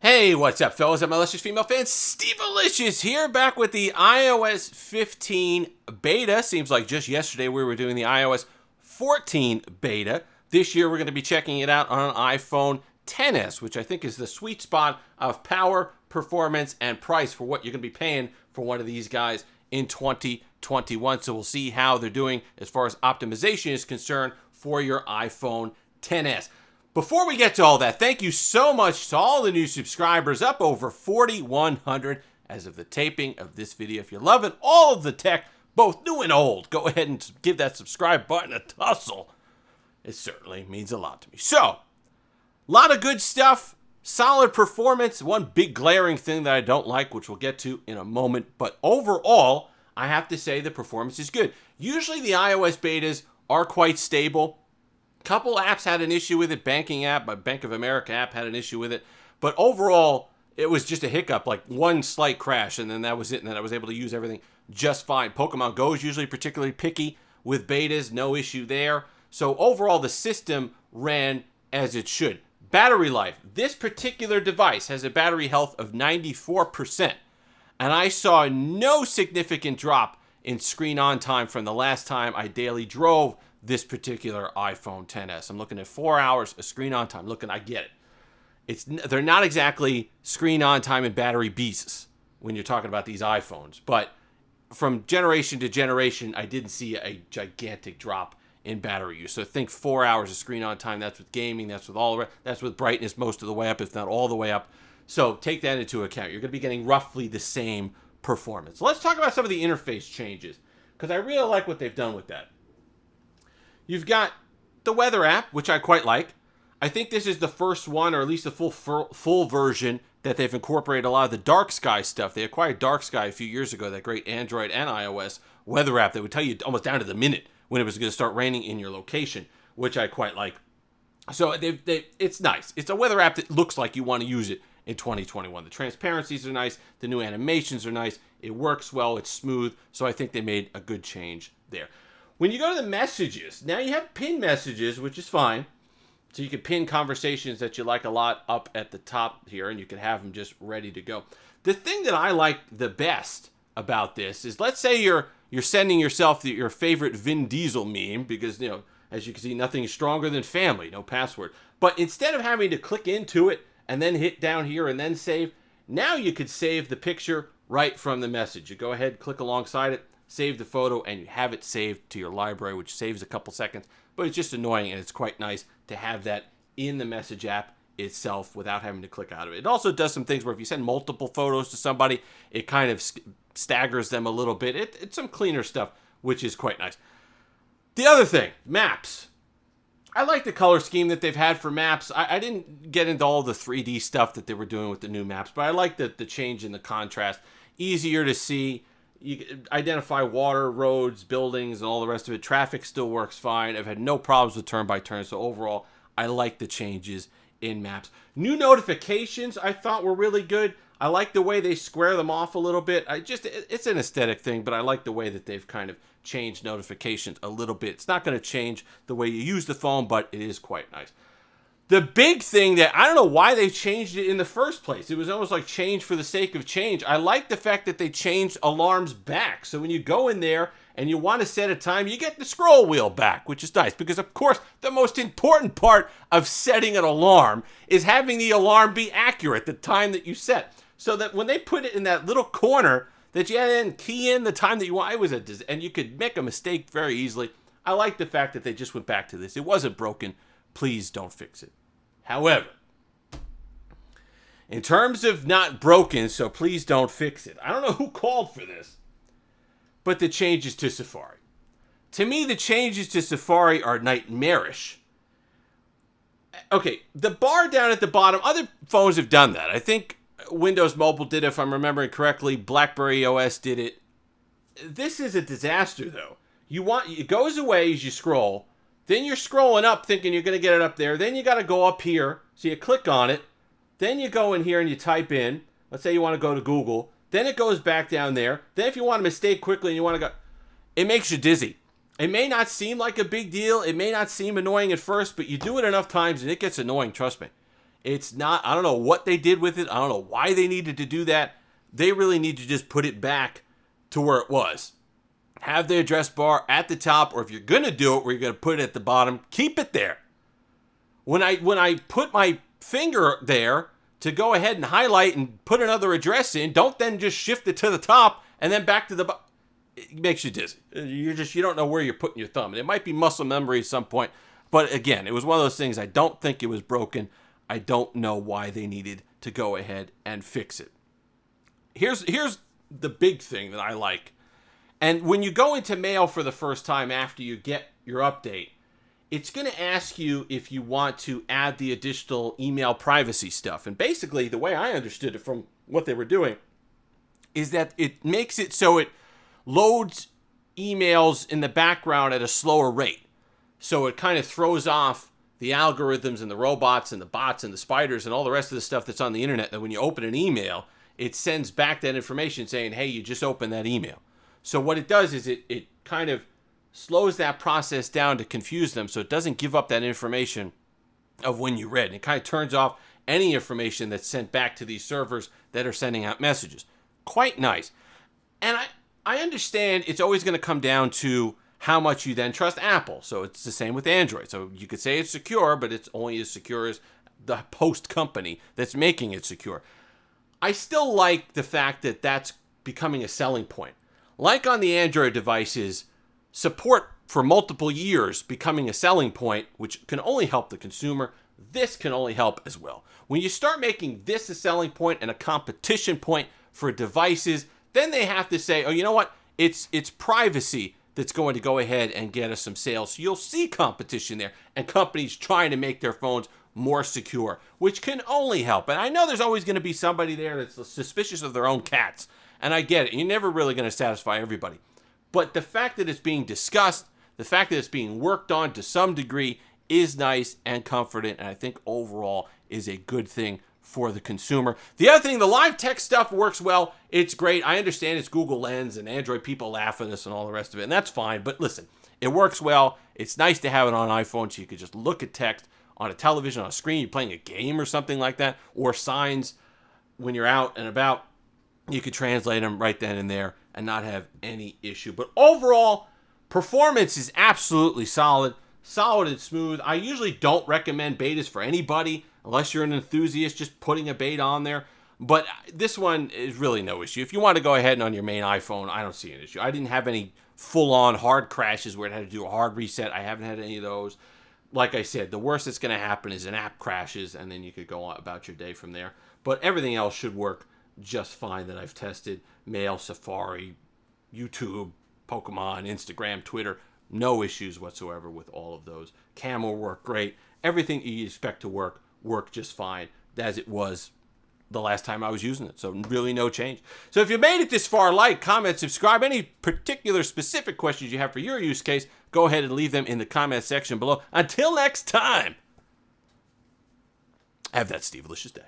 Hey, what's up, fellas? I'm Malicious Female Fan Steve Alicious here, back with the iOS 15 beta. Seems like just yesterday we were doing the iOS 14 beta. This year we're going to be checking it out on an iPhone XS, which I think is the sweet spot of power, performance, and price for what you're going to be paying for one of these guys in 2021. So we'll see how they're doing as far as optimization is concerned for your iPhone XS. Before we get to all that, thank you so much to all the new subscribers, up over 4,100 as of the taping of this video. If you're loving all of the tech, both new and old, go ahead and give that subscribe button a tussle. It certainly means a lot to me. So, a lot of good stuff, solid performance. One big glaring thing that I don't like, which we'll get to in a moment, but overall, I have to say the performance is good. Usually the iOS betas are quite stable. Couple apps had an issue with it. Banking app, my Bank of America app had an issue with it. But overall, it was just a hiccup, like one slight crash, and then that was it. And then I was able to use everything just fine. Pokemon Go is usually particularly picky with betas. No issue there. So overall, the system ran as it should. Battery life. This particular device has a battery health of 94%. And I saw no significant drop in screen on time from the last time I daily drove this particular iPhone XS. I'm looking at 4 hours of screen on time. I get it. They're not exactly screen on time and battery beasts when you're talking about these iPhones, but from generation to generation, I didn't see a gigantic drop in battery use. So think 4 hours of screen on time. That's with gaming. That's with that's with brightness most of the way up, if not all the way up. So take that into account. You're going to be getting roughly the same performance. Let's talk about some of the interface changes, because I really like what they've done with that. You've got the weather app, which I quite like. I think this is the first one, or at least the full version, that they've incorporated a lot of the dark sky stuff. They acquired dark sky a few years ago, that great Android and iOS weather app that would tell you almost down to the minute when it was going to start raining in your location, which I quite like. So it's nice. It's a weather app that looks like you want to use it in 2021. The transparencies are nice. The new animations are nice. It works well. It's smooth. So I think they made a good change there. When you go to the messages, now you have pin messages, which is fine. So you can pin conversations that you like a lot up at the top here, and you can have them just ready to go. The thing that I like the best about this is, let's say you're sending yourself your favorite Vin Diesel meme, because, you know, as you can see, nothing is stronger than family, no password. But instead of having to click into it and then hit down here and then save, now you could save the picture right from the message. You go ahead, click alongside it, save the photo, and you have it saved to your library, which saves a couple seconds, but it's just annoying, and it's quite nice to have that in the message app itself without having to click out of it. It also does some things where if you send multiple photos to somebody, it kind of staggers them a little bit. It's some cleaner stuff, which is quite nice. The other thing, maps. I like the color scheme that they've had for maps. I didn't get into all the 3D stuff that they were doing with the new maps, but I like the change in the contrast. Easier to see. You can identify water, roads, buildings, and all the rest of it. Traffic still works fine. I've had no problems with turn-by-turn, so overall, I like the changes in maps. New notifications I thought were really good. I like the way they square them off a little bit. It's an aesthetic thing, but I like the way that they've kind of changed notifications a little bit. It's not going to change the way you use the phone, but it is quite nice. The big thing that, I don't know why they changed it in the first place. It was almost like change for the sake of change. I like the fact that they changed alarms back. So when you go in there and you want to set a time, you get the scroll wheel back, which is nice. Because, of course, the most important part of setting an alarm is having the alarm be accurate, the time that you set. So that when they put it in that little corner that you had to key in the time that you want, and you could make a mistake very easily. I like the fact that they just went back to this. It wasn't broken. Please don't fix it. However, in terms of not broken, so please don't fix it, I don't know who called for this, but the changes to Safari. To me, the changes to Safari are nightmarish. Okay, the bar down at the bottom, other phones have done that. I think Windows Mobile did it, if I'm remembering correctly. BlackBerry OS did it. This is a disaster, though. It goes away as you scroll. Then you're scrolling up thinking you're going to get it up there. Then you got to go up here. So you click on it. Then you go in here and you type in. Let's say you want to go to Google. Then it goes back down there. Then if you want to mistake quickly and you want to go, it makes you dizzy. It may not seem like a big deal. It may not seem annoying at first, but you do it enough times and it gets annoying, trust me. It's not, I don't know what they did with it. I don't know why they needed to do that. They really need to just put it back to where it was. Have the address bar at the top, or if you're going to do it where you're going to put it at the bottom, keep it there. When I put my finger there to go ahead and highlight and put another address in, don't then just shift it to the top and then back to the bottom. It makes you dizzy. You don't know where you're putting your thumb. And it might be muscle memory at some point. But again, it was one of those things. I don't think it was broken. I don't know why they needed to go ahead and fix it. Here's the big thing that I like. And when you go into mail for the first time after you get your update, it's going to ask you if you want to add the additional email privacy stuff. And basically, the way I understood it from what they were doing is that it makes it so it loads emails in the background at a slower rate. So it kind of throws off the algorithms and the robots and the bots and the spiders and all the rest of the stuff that's on the internet, that when you open an email, it sends back that information saying, hey, you just opened that email. So what it does is it kind of slows that process down to confuse them, so it doesn't give up that information of when you read. And it kind of turns off any information that's sent back to these servers that are sending out messages. Quite nice. And I understand it's always going to come down to how much you then trust Apple. So it's the same with Android. So you could say it's secure, but it's only as secure as the host company that's making it secure. I still like the fact that that's becoming a selling point. Like on the Android devices, support for multiple years becoming a selling point, which can only help the consumer. This can only help as well. When you start making this a selling point and a competition point for devices, then they have to say, oh, you know what? It's privacy that's going to go ahead and get us some sales. So you'll see competition there and companies trying to make their phones more secure, which can only help. And I know there's always going to be somebody there that's suspicious of their own cats. And I get it. You're never really going to satisfy everybody. But the fact that it's being discussed, the fact that it's being worked on to some degree is nice and comforting, and I think overall is a good thing for the consumer. The other thing, the live text stuff works well. It's great. I understand it's Google Lens and Android people laugh at us and all the rest of it, and that's fine. But listen, it works well. It's nice to have it on iPhone so you could just look at text on a television, on a screen. You're playing a game or something like that, or signs when you're out and about. You could translate them right then and there and not have any issue. But overall, performance is absolutely solid and smooth. I usually don't recommend betas for anybody unless you're an enthusiast just putting a beta on there. But this one is really no issue. If you want to go ahead and on your main iPhone, I don't see an issue. I didn't have any full-on hard crashes where it had to do a hard reset. I haven't had any of those. Like I said, the worst that's going to happen is an app crashes, and then you could go on about your day from there. But everything else should work just fine that I've tested. Mail, Safari, YouTube, Pokemon, Instagram, Twitter. No issues whatsoever with all of those. Camera work great. Everything you expect to work just fine as it was the last time I was using it. So really no change. So if you made it this far, like, comment, subscribe. Any particular specific questions you have for your use case, go ahead and leave them in the comment section below. Until next time, have that Steve-licious day.